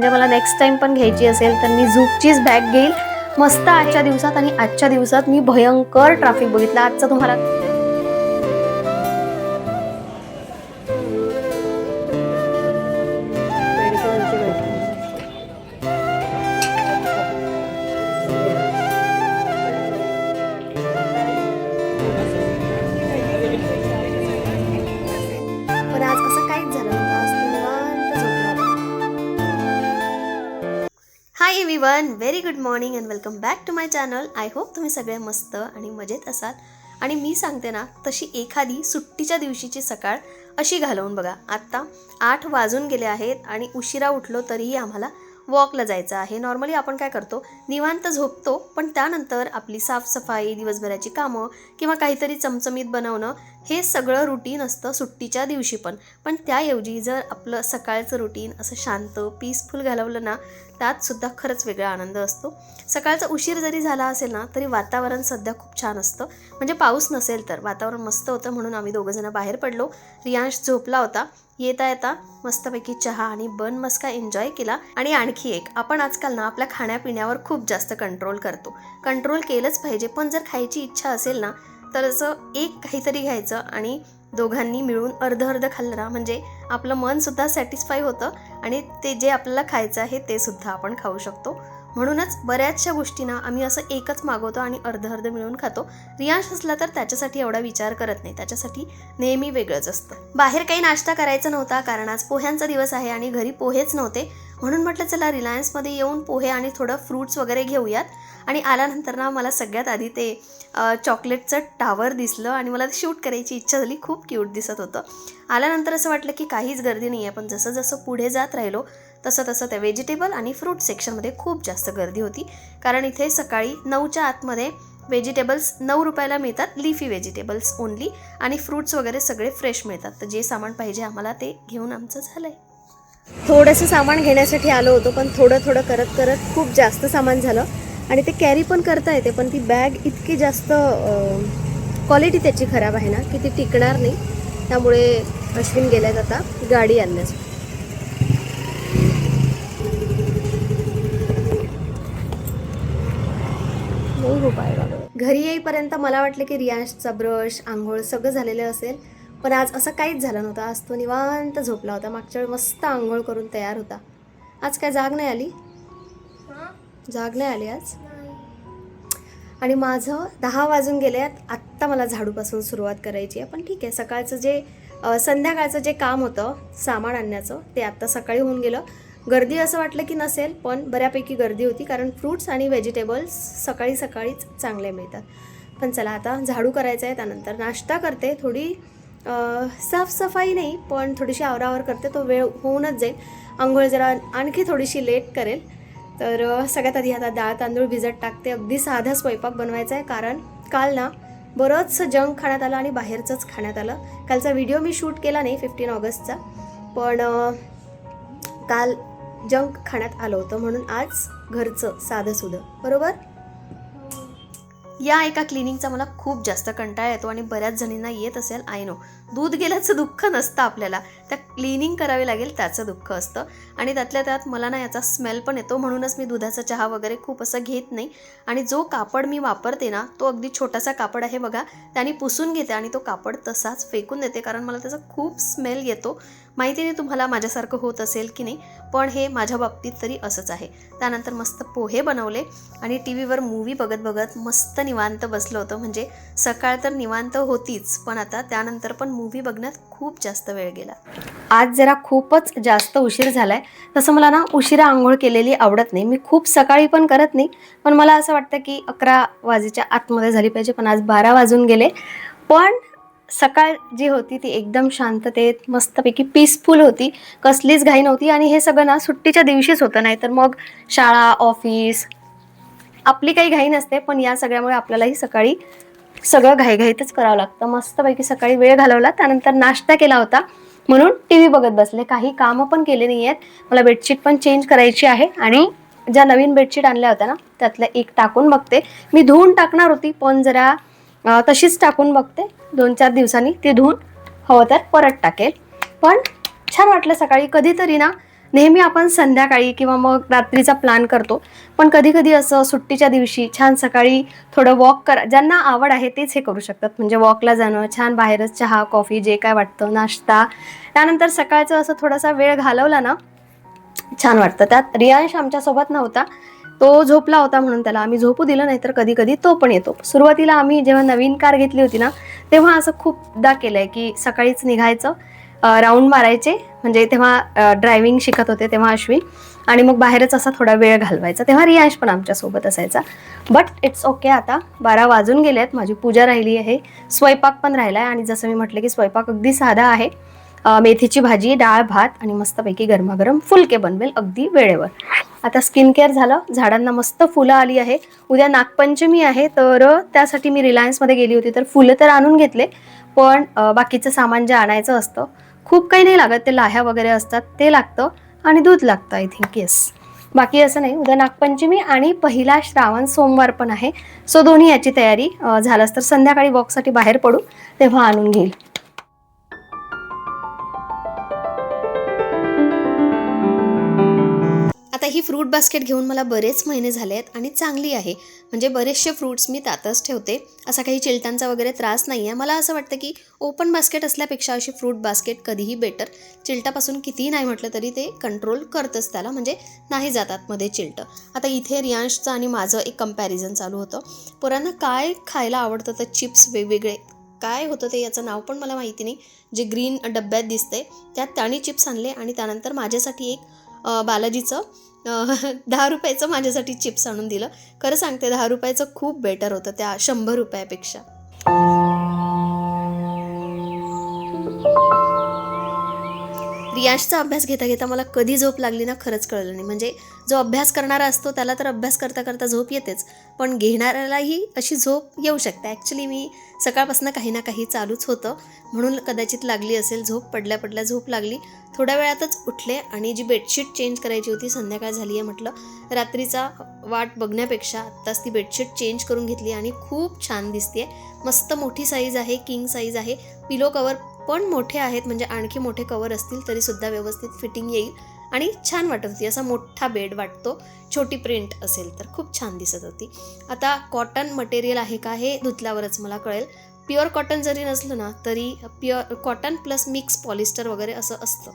म्हणजे मला next time पण घ्यायची असेल तर मी झूकचीच बॅग घेईल मस्त आजच्या दिवसात. आणि आजच्या दिवसात मी भयंकर ट्रॅफिक बघितलं आजचं तुम्हाला पण आज असं काहीच झालं नव्हतं. आज तो निवांत झोपला होता. Hi everyone, very good morning and welcome back to my channel. I hope तुम्ही सगळे मस्त आणि मजेत असाल. आणि मी सांगते ना, तशी एखादी सुट्टीच्या दिवशीची सकाळ अशी घालवून बघा. आत्ता 8 वाजून गेले आहेत आणि उशिरा उठलो तरीही आम्हाला वॉकला जायचं आहे. नॉर्मली आपण काय करतो, निवांत झोपतो, पण त्यानंतर आपली साफसफाई, दिवसभराची कामं किंवा काहीतरी चमचमीत बनवणं हे सगळं रुटीन असतं सुट्टीच्या दिवशी पण त्याऐवजी जर आपलं सकाळचं रुटीन असं शांत पीसफुल घालवलं ना, त्यातसुद्धा खरंच वेगळा आनंद असतो. सकाळचा उशीर जरी झाला असेल ना, तरी वातावरण सध्या खूप छान असतं. म्हणजे पाऊस नसेल तर वातावरण मस्त होतं, म्हणून आम्ही दोघंजणं बाहेर पडलो. रियांश झोपला होता. येता येता मस्तपैकी चहा आणि बन मस्का एन्जॉय केला. आणि आणखी एक, आपण आजकाल ना आपल्या खाण्यापिण्यावर खूप जास्त कंट्रोल करतो. कंट्रोल केलंच पाहिजे, पण जर खायची इच्छा असेल ना तर असं एक काहीतरी घ्यायचं आणि दोघांनी मिळून अर्ध अर्ध खाल्लं ना, म्हणजे आपलं मनसुद्धा सॅटिस्फाय होतं आणि ते जे आपल्याला खायचं आहे ते सुद्धा आपण खाऊ शकतो. म्हणूनच बऱ्याचशा गोष्टींना आम्ही असं एकच मागवतो आणि अर्ध अर्ध मिळून खातो. रियांश असला तर त्याच्यासाठी एवढा विचार करत नाही, त्याच्यासाठी नेहमी वेगळंच असतं. बाहेर काही नाश्ता करायचा नव्हता कारण आज पोह्यांचा दिवस आहे आणि घरी पोहेच नव्हते, म्हणून म्हटलं चला रिलायन्समध्ये येऊन पोहे आणि थोडं फ्रूट्स वगैरे घेऊयात. आणि आल्यानंतर ना मला सगळ्यात आधी ते चॉकलेटचं टावर दिसलं आणि मला ते शूट करायची इच्छा झाली. खूप क्यूट दिसत होतं. आल्यानंतर असं वाटलं की काहीच गर्दी नाही आहे, पण जसं जसं पुढे जात राहिलो तसं तसं त्या व्हेजिटेबल आणि फ्रूट सेक्शनमध्ये खूप जास्त गर्दी होती. कारण इथे सकाळी 9च्या आतमध्ये व्हेजिटेबल्स 9 रुपयाला मिळतात, लिफी व्हेजिटेबल्स ओनली, आणि फ्रूट्स वगैरे सगळे फ्रेश मिळतात. तर जे सामान पाहिजे आम्हाला ते घेऊन आमचं झालं आहे. थोडंसं सामान घेण्यासाठी आलो होतो, पण थोडं थोडं करत करत खूप जास्त सामान झालं. आणि ते कॅरी पण करता येते, पण ती बॅग इतकी जास्त क्वालिटी त्याची खराब आहे ना की ती टिकणार नाही. त्यामुळे अश्विन गेल्यात आता गाडी आणण्यास. 9 रुपये. घरी येईपर्यंत मला वाटलं की रियांशचा ब्रश, आंघोळ सगळं झालेलं असेल, पण आज असं काहीच झालं नव्हतं. आज तो निवांत झोपला होता. मागच्या वेळी मस्त आंघोळ करून तयार होता. आज काय जाग नाही आली? जाग नाही आली आज. आणि माझं 10 वाजून गेले आहेत. आत्ता मला झाडूपासून सुरुवात करायची आहे, पण ठीक आहे. सकाळचं जे संध्याकाळचं जे काम होतं सामान आणण्याचं ते आत्ता सकाळी होऊन गेलं. गर्दी असं वाटलं की नसेल, पण बऱ्यापैकी गर्दी होती कारण फ्रूट्स आणि व्हेजिटेबल्स सकाळी सकाळीच चांगले मिळतात. पण चला आता झाडू करायचं आहे, त्यानंतर नाश्ता करते. थोडी साफसफाई नाही पण थोडीशी आवरावर करते, तो वेळ होऊनच जाईल. आंघोळ जरा आणखी थोडीशी लेट करेल. तर सगळ्यात आधी आता डाळ तांदूळ भिजत टाकते. अगदी साधा स्वयंपाक बनवायचा आहे कारण काल ना बरंचसं जंक खाण्यात आलं आणि बाहेरचंच खाण्यात आलं. कालचा व्हिडिओ मी शूट केला नाही 15 ऑगस्टचा, पण काल जंक खाण्यात आलं होतं, म्हणून आज घरचं साधंसुधं. बरोबर. या एका क्लिनिंगचा मला खूप जास्त कंटाळा येतो आणि बऱ्याच जणींना येत असेल, आय नो. दूध गेल्याचं दुःख नसतं आपल्याला, त्या क्लिनिंग करावी लागेल त्याचं दुःख असतं. आणि त्यातल्या त्यात मला ना याचा स्मेल पण येतो, म्हणूनच मी दुधाचा चहा वगैरे खूप असं घेत नाही. आणि जो कापड मी वापरते ना तो अगदी छोटासा कापड आहे बघा, त्याने पुसून घेते आणि तो कापड तसाच फेकून देते कारण मला त्याचा खूप स्मेल येतो. माहिती नाही तुम्हाला माझ्यासारखं होत असेल की नाही, पण हे माझ्या बाबतीत तरी असंच आहे. त्यानंतर मस्त पोहे बनवले आणि टी व्हीवर मूवी बघत बघत मस्त निवांत बसलं होतं. म्हणजे सकाळ तर निवांत होतीच, पण आता त्यानंतर पण मूवी बघण्यात खूप जास्त वेळ गेला. आज जरा खूपच जास्त उशीर झालाय. तसं मला ना उशिरा आंघोळ केलेली आवडत नाही. मी खूप सकाळी पण करत नाही, पण मला असं वाटतं की 11 वाजेच्या आतमध्ये झाली पाहिजे, पण आज 12 वाजून गेले. पण सकाळ जी होती ती एकदम शांततेत मस्तपैकी पीसफुल होती. कसलीच घाई नव्हती. आणि हे सगळं ना सुट्टीच्या दिवशीच होतं, नाही तर मग शाळा, ऑफिस, आपली काही घाई नसते. पण या सगळ्यामुळे आपल्यालाही सकाळी सगळं घाईघाईतच करावं लागतं. मस्तपैकी सकाळी वेळ घालवला, त्यानंतर नाश्ता केला होता, म्हणून टी व्ही बघत बसले. काही कामं पण केले नाही आहेत. मला बेडशीट पण चेंज करायची आहे आणि ज्या नवीन बेडशीट आणल्या होत्या ना त्यातल्या एक टाकून बघते. मी धुवून टाकणार होती, पण जरा तशीच टाकून बघते. 2-4 दिवसांनी ती धुवून हवं तर परत टाकेल. पण छान वाटलं सकाळी. कधीतरी ना नेहमी आपण संध्याकाळी किंवा मग रात्रीचा प्लॅन करतो, पण कधी कधी असं सुट्टीच्या दिवशी छान सकाळी थोडं वॉक करा, ज्यांना आवड आहे तेच हे करू शकतात. म्हणजे वॉकला जाणं, छान बाहेरच चहा कॉफी जे काय वाटतं, नाश्ता, त्यानंतर सकाळचं असं थोडासा वेळ घालवला ना, छान वाटतं. त्यात रियांश आमच्यासोबत नव्हता, तो झोपला होता म्हणून त्याला आम्ही झोपू दिलं, नाही तर कधी कधी तो पण येतो. सुरुवातीला आम्ही जेव्हा नवीन कार घेतली होती ना, तेव्हा असं खूपदा केलंय की सकाळीच निघायचं, राऊंड मारायचे. म्हणजे तेव्हा ड्रायव्हिंग शिकत होते तेव्हा अश्विन, आणि मग बाहेरच असा थोडा वेळ घालवायचा. तेव्हा रियांश पण आमच्यासोबत असायचा. बट इट्स ओके, आता 12 वाजून गेले आहेत, माझी पूजा राहिली आहे, स्वयंपाक पण राहिला आहे. आणि जसं मी म्हटलं की स्वयंपाक अगदी साधा आहे. मेथीची भाजी, डाळ, भात आणि मस्तपैकी गरमागरम फुलके बनवेल अगदी वेळेवर. आता स्किन केअर झालं, झाडांना मस्त फुलं आली आहे. उद्या नागपंचमी आहे, तर त्यासाठी मी रिलायन्समध्ये गेली होती, तर फुलं तर आणून घेतले, पण बाकीचं सामान जे आणायचं असतं, खूप काही नाही लागत, ते लाह्या वगैरे असतात ते लागतं, आणि दूध लागतं आय थिंक, येस. बाकी असं नाही. उद्या नागपंचमी आणि पहिला श्रावण सोमवार पण आहे, सो दोन्ही याची तयारी झालंच तर संध्याकाळी वॉकसाठी बाहेर पडू तेव्हा आणून घेईल. आता ही फ्रूट बास्केट घेऊन मला बरेच महिने झाले आहेत आणि चांगली आहे. म्हणजे बरेचसे फ्रूट्स मी त्यातच ठेवते, असा काही चिलटांचा वगैरे त्रास नाही आहे. मला असं वाटतं की ओपन बास्केट असल्यापेक्षा अशी फ्रूट बास्केट कधीही बेटर. चिलटापासून कितीही नाही म्हटलं तरी ते कंट्रोल करतंच त्याला, म्हणजे नाही जातात मध्ये चिलटं. आता इथे रियांशचं आणि माझं एक कंपॅरिझन चालू होतं. पोरांना काय खायला आवडतं, तर चिप्स वेगवेगळे काय होतं ते, याचं नाव पण मला माहिती नाही, जे ग्रीन डब्यात दिसते त्यात त्याने चिप्स आणले, आणि त्यानंतर माझ्यासाठी एक बालाजीचं 10 रुपयाचं माझ्यासाठी चिप्स आणून दिलं. खरं सांगते 10 रुपयाचं खूप बेटर होतं त्या 100 रुपयापेक्षा. रियांशचा अभ्यास घेता घेता मला कधी झोप लागली ना, खरंच कळलं नाही. म्हणजे जो अभ्यास करणारा असतो त्याला तर अभ्यास करता करता झोप येतेच, पण घेणाऱ्यालाही अशी झोप येऊ शकते. ॲक्च्युली मी सकाळपासून काही ना काही चालूच होतं, म्हणून कदाचित लागली असेल झोप. पडल्या पडल्या झोप लागली, थोड्या वेळातच उठले, आणि जी बेडशीट चेंज करायची होती, संध्याकाळ झाली आहे म्हटलं, रात्रीचा वाट बघण्यापेक्षा आत्ताच ती बेडशीट चेंज करून घेतली, आणि खूप छान दिसते. मस्त मोठी साईज आहे, किंग साईज आहे. पिलो कवर पण मोठे आहेत, म्हणजे आणखी मोठे कवर असतील तरीसुद्धा व्यवस्थित फिटिंग येईल, आणि छान वाटत होती. असा मोठा बेड वाटतो, छोटी प्रिंट असेल तर खूप छान दिसत होती. आता कॉटन मटेरियल आहे का हे धुतल्यावरच मला कळेल. प्युअर कॉटन जरी नसलं ना, तरी pure cotton plus mix polyester वगैरे असं असतं.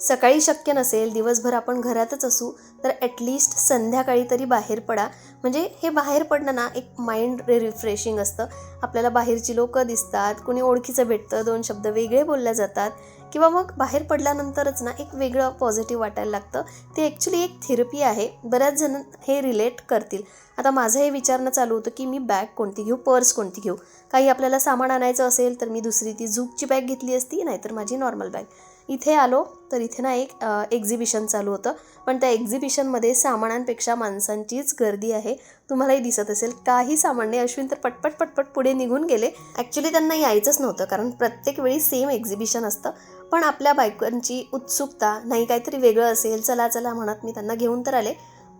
सकाळी शक्य नसेल, दिवसभर आपण घरातच असू, तर ॲटलिस्ट संध्याकाळी तरी बाहेर पडा. म्हणजे हे बाहेर पडणं ना, एक माइंड रिफ्रेशिंग असतं. आपल्याला बाहेरची लोकं दिसतात, कोणी ओळखीचं भेटतं, 2 शब्द वेगळे बोलल्या जातात, किंवा मग बाहेर पडल्यानंतरच ना एक वेगळं पॉझिटिव्ह वाटायला लागतं. ते ॲक्च्युली एक थेरपी आहे. बऱ्याच जण हे रिलेट करतील. आता माझं हे विचारणं चालू होतं की मी बॅग कोणती घेऊ, पर्स कोणती घेऊ. काही आपल्याला सामान आणायचं असेल तर मी दुसरी ती झूकची बॅग घेतली असती, नाहीतर माझी नॉर्मल बॅग. इथे आलो तर इथे ना एक एक्झिबिशन चालू होतं, पण त्या एक्झिबिशनमध्ये सामानांपेक्षा माणसांचीच गर्दी आहे. तुम्हालाही दिसत असेल, काही सामान नाही. अश्विन तर पटपट पटपट पुढे निघून गेले. ॲक्च्युली त्यांना यायचंच नव्हतं, कारण प्रत्येक वेळी सेम एक्झिबिशन असतं, पण आपल्या बायकांची उत्सुकता, नाही काहीतरी वेगळं असेल, चला चला म्हणत मी त्यांना घेऊन तर आले.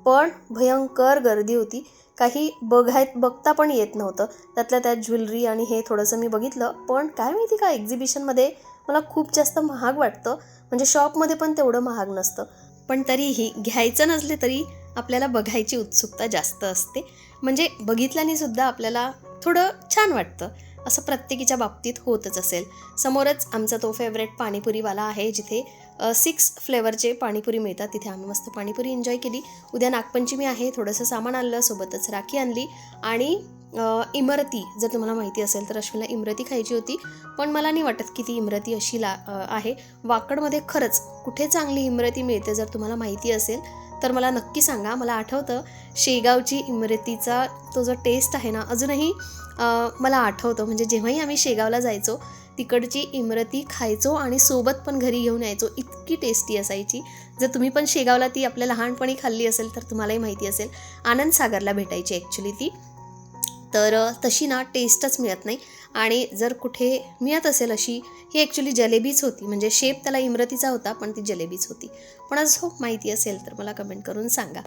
पण भयंकर गर्दी होती, काही बघता पण येत नव्हतं. त्यातल्या त्यात ज्वेलरी आणि हे थोडंसं मी बघितलं, पण काय माहिती का एक्झिबिशनमध्ये मला खूप जास्त महाग वाटतं. म्हणजे शॉपमध्ये पण तेवढं महाग नसतं, पण तरीही घ्यायचं नसले तरी आपल्याला बघायची उत्सुकता जास्त असते. म्हणजे बघितल्याने सुद्धा आपल्याला थोडं छान वाटतं. असं प्रत्येकीच्या बाबतीत होतच असेल. समोरच आमचा तो फेवरेट पाणीपुरीवाला आहे, जिथे 6 फ्लेवरचे पाणीपुरी मिळतात. तिथे आम्ही मस्त पाणीपुरी एन्जॉय केली. उद्या नागपंचमी आहे, थोडंसं सामान आणलं, सोबतच राखी आणली, आणि इमरती, जर तुम्हाला माहिती असेल तर अश्विनला इमरती खायची होती, पण मला नाही वाटत की ती इमरती अशी आहे. वाकडमध्ये खरंच कुठे चांगली इमरती मिळते, जर तुम्हाला माहिती असेल तर मला नक्की सांगा. मला आठवतं शेगावची इमरतीचा तो जो टेस्ट आहे ना, अजूनही मला आठवतं. म्हणजे जेव्हाही आम्ही शेगावला जायचो, तिकडची इमरती खायचो आणि सोबत पण घरी घेऊन यायचो. इतकी टेस्टी असायची. जर तुम्ही पण शेगावला ती आपल्या लहानपणी खाल्ली असेल तर तुम्हालाही माहिती असेल. आनंदसागरला भेटायची ॲक्च्युली ती. तर तशी ना टेस्टच मिळत नाही. आणि जर कुठे मिळत असेल अशी, ही ॲक्च्युली जलेबीच होती. म्हणजे शेप त्याला इमरतीचा होता, पण ती जलेबीच होती. पण आज हो माहिती असेल तर मला कमेंट करून सांगा.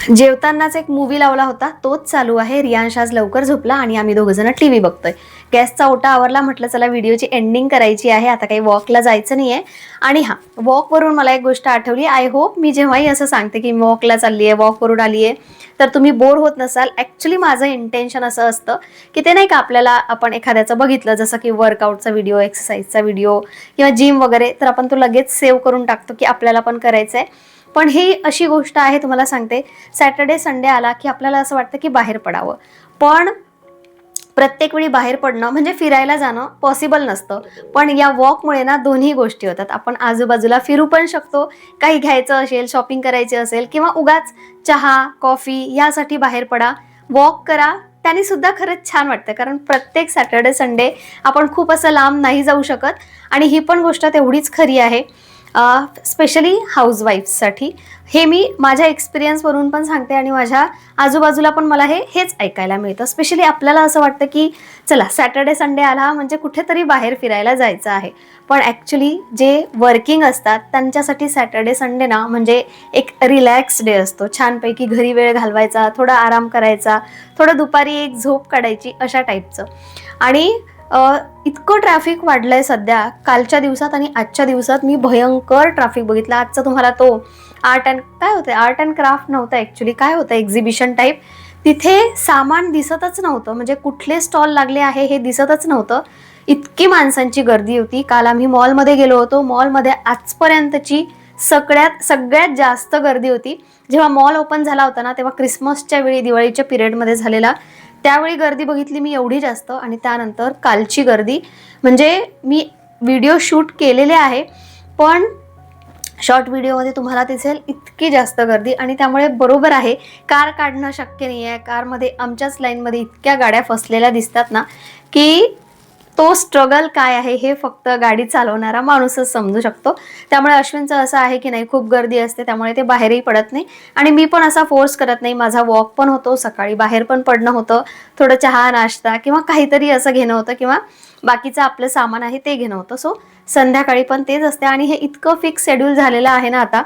जेवतानाच एक मूवी लावला होता, तोच चालू आहे. रियांश आज लवकर झोपला आणि आम्ही दोघंजण टीव्ही बघतोय. गॅसचा ओटा आवरला, म्हटलं चला व्हिडिओची एंडिंग करायची आहे. आता काही वॉकला जायचं नाहीये. आणि हां, वॉकवरून मला एक गोष्ट आठवली. आय होप मी जेव्हाही असं सांगते की मी वॉकला चालली आहे, वॉकवरून आली आहे, तर तुम्ही बोर होत नसाल. ॲक्च्युली माझं इंटेन्शन असं असतं की ते नाही का, आपल्याला आपण एखाद्याचं बघितलं जसं की वर्कआउटचा व्हिडिओ, एक्सरसाइजचा व्हिडिओ किंवा जिम वगैरे, तर आपण तो लगेच सेव्ह करून टाकतो की आपल्याला पण करायचं आहे. पण ही अशी गोष्ट आहे, तुम्हाला सांगते, सॅटर्डे संडे आला की आपल्याला असं वाटतं की बाहेर पडावं. पण प्रत्येक वेळी बाहेर पडणं म्हणजे फिरायला जाणं पॉसिबल नसतं. पण या वॉकमुळे ना दोन्ही गोष्टी होतात. आपण आजूबाजूला फिरू पण शकतो, काही घ्यायचं असेल, शॉपिंग करायची असेल, किंवा उगाच चहा कॉफी यासाठी बाहेर पडा, वॉक करा, त्याने सुद्धा खरंच छान वाटतं. कारण प्रत्येक सॅटर्डे संडे आपण खूप असं लांब नाही जाऊ शकत. आणि ही पण गोष्ट तेवढीच खरी आहे स्पेशली हाऊसवाईफ्ससाठी. हे मी माझ्या एक्सपिरियन्सवरून पण सांगते आणि माझ्या आजूबाजूला पण मला हेच ऐकायला मिळतं. स्पेशली आपल्याला असं वाटतं की चला सॅटर्डे संडे आला म्हणजे कुठेतरी बाहेर फिरायला जायचं आहे. पण ॲक्च्युली जे वर्किंग असतात त्यांच्यासाठी सॅटर्डे संडे ना म्हणजे एक रिलॅक्स डे असतो. छानपैकी घरी वेळ घालवायचा, थोडा आराम करायचा, थोडं दुपारी एक झोप काढायची, अशा टाईपचं. आणि इतकं ट्रॅफिक वाढलंय सध्या. कालच्या दिवसात आणि आजच्या दिवसात मी भयंकर ट्रॅफिक बघितलं. आजचा तुम्हाला तो आर्ट अँड क्राफ्ट नव्हतं ॲक्च्युली, काय होतं एक्झिबिशन टाईप, तिथे सामान दिसतच नव्हतं. म्हणजे कुठले स्टॉल लागले आहे हे दिसतच नव्हतं. इतकी माणसांची गर्दी होती. काल आम्ही मॉलमध्ये गेलो होतो. मॉलमध्ये आजपर्यंतची सगळ्यात जास्त गर्दी होती. जेव्हा मॉल ओपन झाला होता ना, तेव्हा क्रिसमसच्या वेळी, दिवाळीच्या पिरियडमध्ये झालेला, त्यावेळी गर्दी बघितली मी एवढी जास्त. आणि त्यानंतर कालची गर्दी, म्हणजे मी व्हिडिओ शूट केलेले आहे पण शॉर्ट व्हिडिओमध्ये तुम्हाला दिसेल इतकी जास्त गर्दी. आणि त्यामुळे बरोबर आहे, कार काढणं शक्य नाही आहे. कारमध्ये आमच्याच लाईनमध्ये इतक्या गाड्या फसलेल्या दिसतात ना की तो स्ट्रगल काय आहे हे फक्त गाडी चालवणारा माणूसच समजू शकतो. त्यामुळे अश्विनचं असं आहे की नाही, खूप गर्दी असते त्यामुळे ते बाहेरही पडत नाही. आणि मी पण असा फोर्स करत नाही. माझा वॉक पण होतो, सकाळी बाहेर पण पडणं होतं, थोडं चहा नाश्ता किंवा काहीतरी असं घेणं होतं, किंवा बाकीचं आपलं सामान आहे ते घेणं होतं. सो संध्याकाळी पण तेच असते. आणि हे इतकं फिक्स शेड्यूल झालेलं आहे ना आता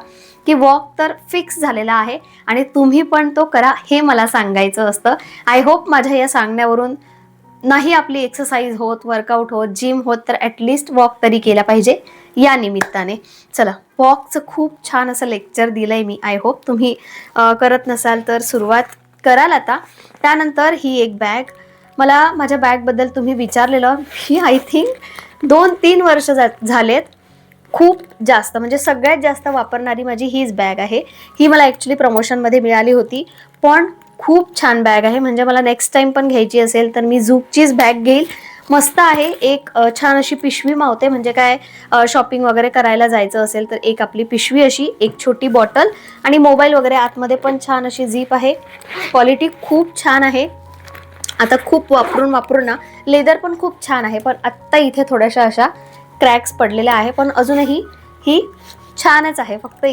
की वॉक तर फिक्स झालेला आहे आणि तुम्ही पण तो करा, हे मला सांगायचं असतं. आय होप माझ्या या सांगण्यावरून नाही आपली एक्सरसाइज होत, वर्कआउट होत, जिम होत, तर ॲटलिस्ट वॉक तरी केला पाहिजे या निमित्ताने. चला, वॉकचं खूप छान असं लेक्चर दिलं आहे मी. आय होप तुम्ही करत नसाल तर सुरुवात कराल आता. त्यानंतर ही एक बॅग, मला माझ्या बॅगबद्दल तुम्ही विचारलेलं, ही आय थिंक 2-3 वर्ष झालेत. खूप जास्त म्हणजे सगळ्यात जास्त वापरणारी माझी हीच बॅग आहे. ही मला ॲक्च्युली प्रमोशनमध्ये मिळाली होती, पण खूप छान बॅग आहे. म्हणजे मला नेक्स्ट टाइम पण घ्यायची असेल तर मी झूकचीच बॅग घेईल. मस्त आहे. एक छान अशी पिशवी मावते, म्हणजे काय शॉपिंग वगैरे करायला जायचं असेल तर एक आपली पिशवी अशी, एक छोटी बॉटल, आणि मोबाईल वगैरे आतमध्ये पण छान अशी झीप आहे. क्वालिटी खूप छान आहे. आता खूप वापरून ना लेदर पण खूप छान आहे. पण आत्ता इथे थोड्याशा अशा क्रॅक्स पडलेल्या आहे, पण अजूनही ही छानच आहे. फक्त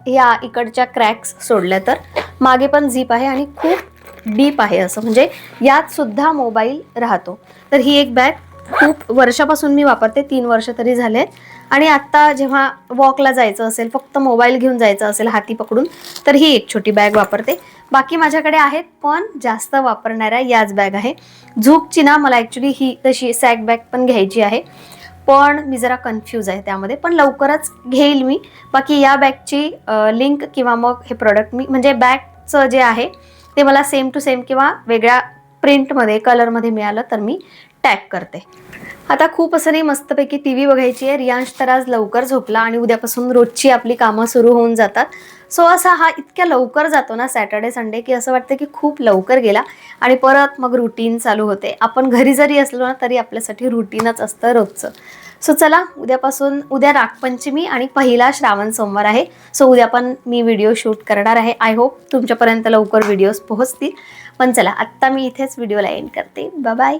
या इकडच्या क्रॅक्स सोडल्या तर मागे पण झीप आहे आणि खूप डीप आहे असं, म्हणजे यात सुद्धा मोबाईल राहतो. तर ही एक बॅग खूप वर्षापासून मी वापरते, 3 वर्ष तरी झालेत. आणि आत्ता जेव्हा वॉकला जायचं असेल, फक्त मोबाईल घेऊन जायचं असेल हाती पकडून, तर ही एक छोटी बॅग वापरते. बाकी माझ्याकडे आहेत पण जास्त वापरणाऱ्या याच बॅग आहे. झूकची ना मला ॲक्च्युली ही तशी सॅक बॅग पण घ्यायची आहे, पण मी जरा कन्फ्यूज आहे त्यामध्ये, पण लवकरच घेईल मी. बाकी या बॅगची लिंक किंवा मग हे प्रोडक्ट मी, म्हणजे बॅगचं जे आहे ते मला सेम टू सेम किंवा वेगळ्या प्रिंटमध्ये, कलरमध्ये मिळालं तर मी टॅग करते. आता खूप असं नाही, मस्तपैकी टी व्ही बघायची आहे. रियांश तर आज लवकर झोपला आणि उद्यापासून रोजची आपली कामं सुरू होऊन जातात. सो असा हा इतक्या लवकर जातो ना सॅटर्डे संडे, की असं वाटतं की खूप लवकर गेला आणि परत मग रुटीन चालू होते. आपण घरी जरी असलो ना तरी आपल्यासाठी रुटीनच असतं रोजचं. सो चला, उद्या नागपंचमी आणि पहिला श्रावण सोमवार आहे. सो उद्या पण मी व्हिडिओ शूट करणार आहे. आय होप तुमच्यापर्यंत लवकर व्हिडिओज पोहोचतील. पण चला, आत्ता मी इथेच व्हिडिओला एंड करते. Bye bye.